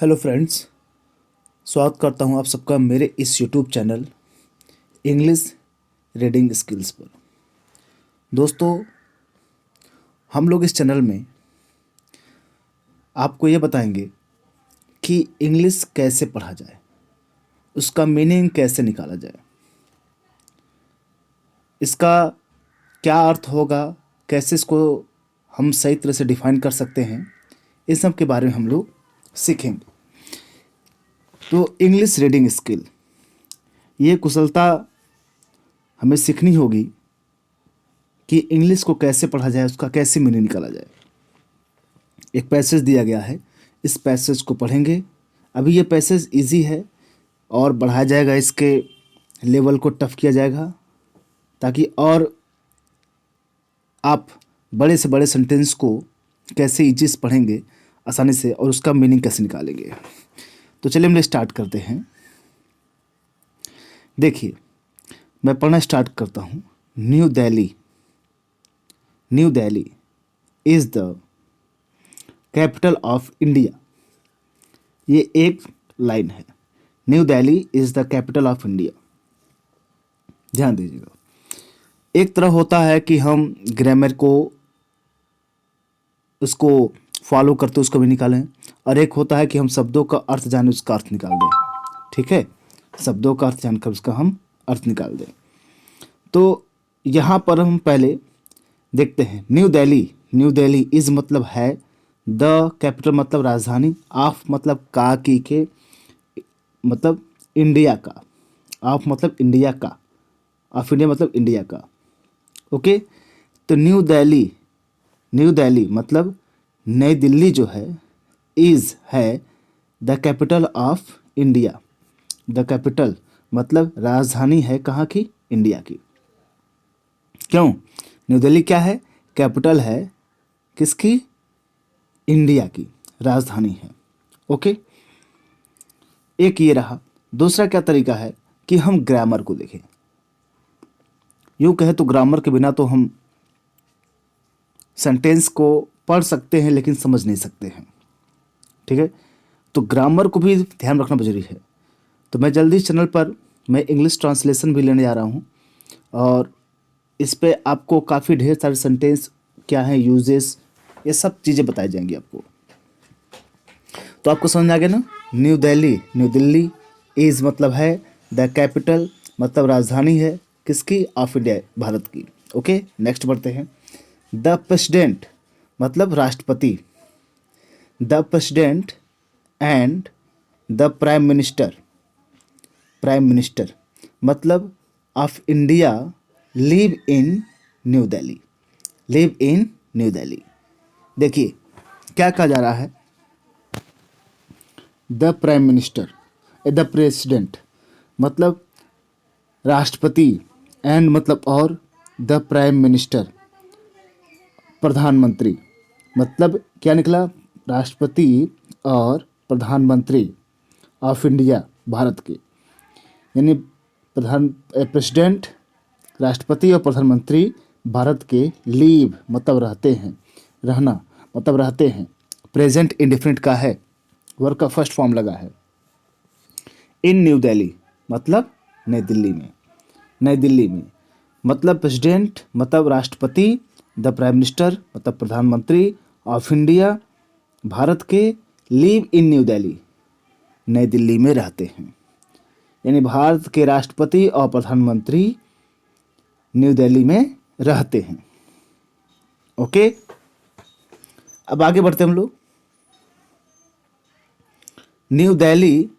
Hello friends, स्वागत करता हूं आप सबका मेरे इस YouTube channel English reading skills पर। दोस्तों, हम लोग इस चैनल में आपको ये बताएंगे कि इंग्लिश कैसे पढ़ा जाए, उसका मीनिंग कैसे निकाला जाए, इसका क्या अर्थ होगा, कैसे इसको हम सही तरह से डिफाइन कर सकते हैं, इन सब के बारे में हम लोग सीखेंगे। तो इंग्लिश रीडिंग स्किल, ये कुशलता हमें सीखनी होगी कि इंग्लिश को कैसे पढ़ा जाए, उसका कैसे मीनिंग निकाला जाए। एक पैसेज दिया गया है, इस पैसेज को पढ़ेंगे। अभी ये पैसेज इजी है और बढ़ाया जाएगा, इसके लेवल को टफ किया जाएगा ताकि और आप बड़े से बड़े सेंटेंस को कैसे इजी से पढ़ेंगे आसानी से और उसका मीनिंग कैसे निकालेंगे। तो चलिए हम स्टार्ट करते हैं। देखिए, मैं पढ़ना स्टार्ट करता हूँ। New Delhi, new Delhi is the capital of India. ये एक लाइन है। New Delhi is the capital of India. ध्यान दीजिएगा, एक तरह होता है कि हम ग्रामर को उसको फॉलो करते उसको भी निकालें, और एक होता है कि हम शब्दों का अर्थ जाने उसका अर्थ निकाल दें। ठीक है, शब्दों का अर्थ जानकर उसका हम अर्थ निकाल दें। तो यहाँ पर हम पहले देखते हैं new Delhi. New Delhi is मतलब है, द कैपिटल मतलब राजधानी, ऑफ मतलब का की के मतलब इंडिया का, ऑफ मतलब इंडिया का, ऑफ इंडिया मतलब इंडिया का। ओके, तो न्यू दिल्ली, न्यू दिल्ली मतलब नई दिल्ली जो है, इज़ है the capital of India. The capital मतलब राजधानी है कहाँ की? इंडिया की। क्यों? न्यू दिल्ली क्या है? कैपिटल है किसकी? इंडिया की, राजधानी है। ओके, एक ये रहा। दूसरा क्या तरीका है कि हम ग्रामर को देखें। यूँ कहे तो ग्रामर के बिना तो हम सेंटेंस को पढ़ सकते हैं लेकिन समझ नहीं सकते हैं। ठीक है, तो ग्रामर को भी ध्यान रखना जरूरी है। तो मैं जल्दी इस चैनल पर मैं इंग्लिश ट्रांसलेशन भी लेने जा रहा हूँ, और इस पे आपको काफ़ी ढेर सारे सेंटेंस क्या है, यूजेस, ये सब चीज़ें बताई जाएंगी आपको। तो आपको समझ में आ गया ना? New Delhi, new Delhi is मतलब है द कैपिटल मतलब राजधानी है किसकी? ऑफ इंडिया, भारत की। ओके, नेक्स्ट बढ़ते हैं। द प्रेसिडेंट मतलब राष्ट्रपति। The president and the prime minister, prime minister मतलब of India live in New Delhi, live in New Delhi. देखिए क्या कहा जा रहा है, the prime minister, the president मतलब राष्ट्रपति, एंड मतलब और, द प्राइम मिनिस्टर प्रधानमंत्री, मतलब क्या निकला? राष्ट्रपति और प्रधानमंत्री ऑफ इंडिया, भारत के। यानी प्रेसिडेंट, राष्ट्रपति और प्रधानमंत्री भारत के, लीव मतलब रहते हैं, रहना मतलब रहते हैं। प्रेजेंट इंडिफिनिट का है, वर्ब का फर्स्ट फॉर्म लगा है। इन न्यू दिल्ली मतलब नई दिल्ली में, नई दिल्ली में मतलब प्रेसिडेंट मतलब राष्ट्रपति, द प्राइम मिनिस्टर मतलब प्रधानमंत्री ऑफ इंडिया, भारत के, लिव इन न्यू दिल्ली नई दिल्ली में रहते हैं। यानी भारत के राष्ट्रपति और प्रधानमंत्री न्यू दिल्ली में रहते हैं। ओके, अब आगे बढ़ते हम लोग। New Delhi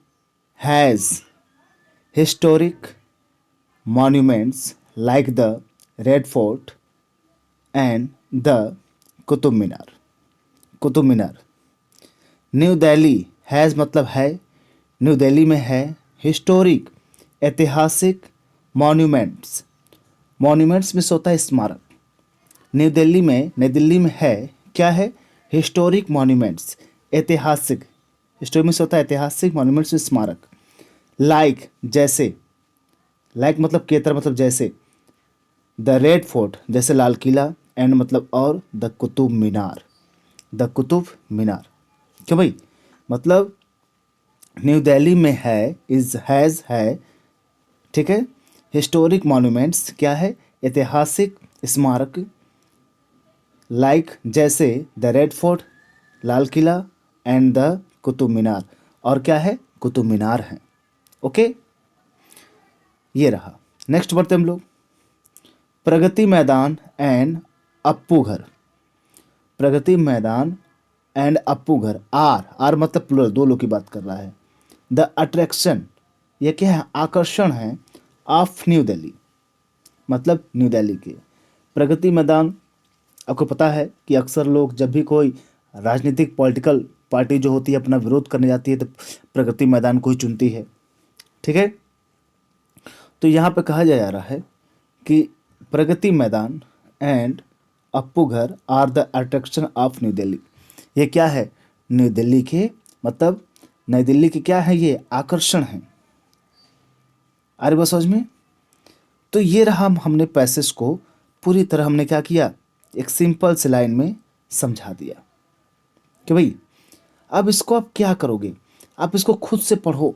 has historic monuments like the red fort and the Qutub Minar, Qutub Minar. New Delhi has मतलब है, न्यू दिल्ली में है हिस्टोरिक ऐतिहासिक मॉन्यूमेंट्स, मॉन्यूमेंट्स में होता है स्मारक। न्यू दिल्ली में, नई दिल्ली में है क्या है? हिस्टोरिक मॉन्यूमेंट्स, ऐतिहासिक, हिस्टोरिक में होता है ऐतिहासिक, मॉन्यूमेंट्स स्मारक। लाइक जैसे, लाइक मतलब की तरह मतलब जैसे, द रेड फोर्ट जैसे लाल किला, एंड मतलब और, द कुतुब मीनार, द कुतुब मीनार। क्यों भाई? मतलब न्यू दिल्ली में है, इज हैज़ है, ठीक है। हिस्टोरिक मॉन्यूमेंट्स क्या है, ऐतिहासिक स्मारक, लाइक जैसे द रेड फोर्ट, लाल किला एंड द कुतुब मीनार, और क्या है, कुतुब मीनार है। ओके, ये रहा। नेक्स्ट बढ़ते हम लोग, प्रगति मैदान एंड अप्पू घर। Pragati Maidan and Appu Ghar, are are मतलब प्लूरल, दो लोग की बात कर रहा है। द अट्रैक्शन, ये क्या है, आकर्षण है, ऑफ न्यू दिल्ली, मतलब न्यू दिल्ली के। प्रगति मैदान, आपको पता है कि अक्सर लोग जब भी कोई राजनीतिक पॉलिटिकल पार्टी जो होती है अपना विरोध करने जाती है तो प्रगति मैदान को ही चुनती है, ठीक है। तो यहाँ पे कहा जा रहा है कि Pragati Maidan and Appu Ghar are the attraction of New Delhi. ये क्या है, न्यू दिल्ली के, मतलब नई दिल्ली के क्या है, ये आकर्षण है। आ रही बात समझ में। तो ये रहा, हमने पैसेज को पूरी तरह हमने क्या किया, एक सिंपल सी लाइन में समझा दिया कि भाई अब इसको आप क्या करोगे, आप इसको खुद से पढ़ो,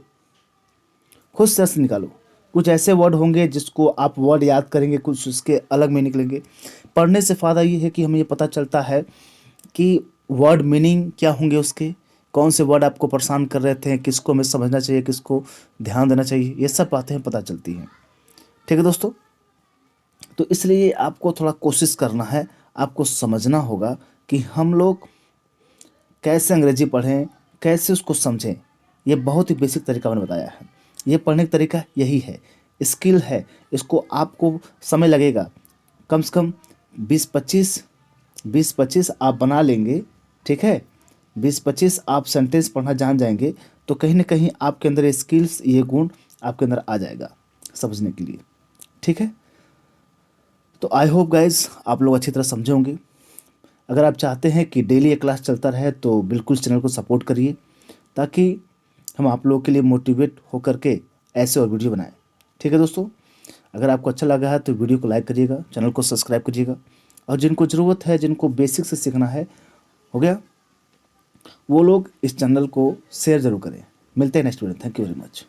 खुद से अर्थ निकालो। कुछ ऐसे वर्ड होंगे जिसको आप वर्ड याद करेंगे, कुछ उसके अलग में निकलेंगे। पढ़ने से फ़ायदा ये है कि हमें ये पता चलता है कि वर्ड मीनिंग क्या होंगे उसके, कौन से वर्ड आपको परेशान कर रहे थे, किसको हमें समझना चाहिए, किसको ध्यान देना चाहिए, ये सब बातें पता चलती हैं, ठीक है दोस्तों। तो इसलिए आपको थोड़ा कोशिश करना है, आपको समझना होगा कि हम लोग कैसे अंग्रेजी पढ़ें, कैसे उसको समझें। ये बहुत ही बेसिक तरीका मैंने बताया है, ये पढ़ने का तरीका यही है, स्किल है। इसको आपको समय लगेगा, कम से कम 20-25 आप बना लेंगे, ठीक है। 20-25 आप सेंटेंस पढ़ना जान जाएंगे तो कहीं ना कहीं आपके अंदर ये स्किल्स, ये गुण आपके अंदर आ जाएगा समझने के लिए, ठीक है। तो आई होप गाइज आप लोग अच्छी तरह समझे होंगे। अगर आप चाहते हैं कि डेली ये क्लास चलता रहे तो बिल्कुल चैनल को सपोर्ट करिए, ताकि हम आप लोगों के लिए मोटिवेट होकर के ऐसे और वीडियो बनाएं, ठीक है दोस्तों। अगर आपको अच्छा लगा है तो वीडियो को लाइक करिएगा, चैनल को सब्सक्राइब करिएगा, और जिनको ज़रूरत है, जिनको बेसिक से सीखना है, हो गया, वो लोग इस चैनल को शेयर ज़रूर करें। मिलते हैं next video, thank you very much.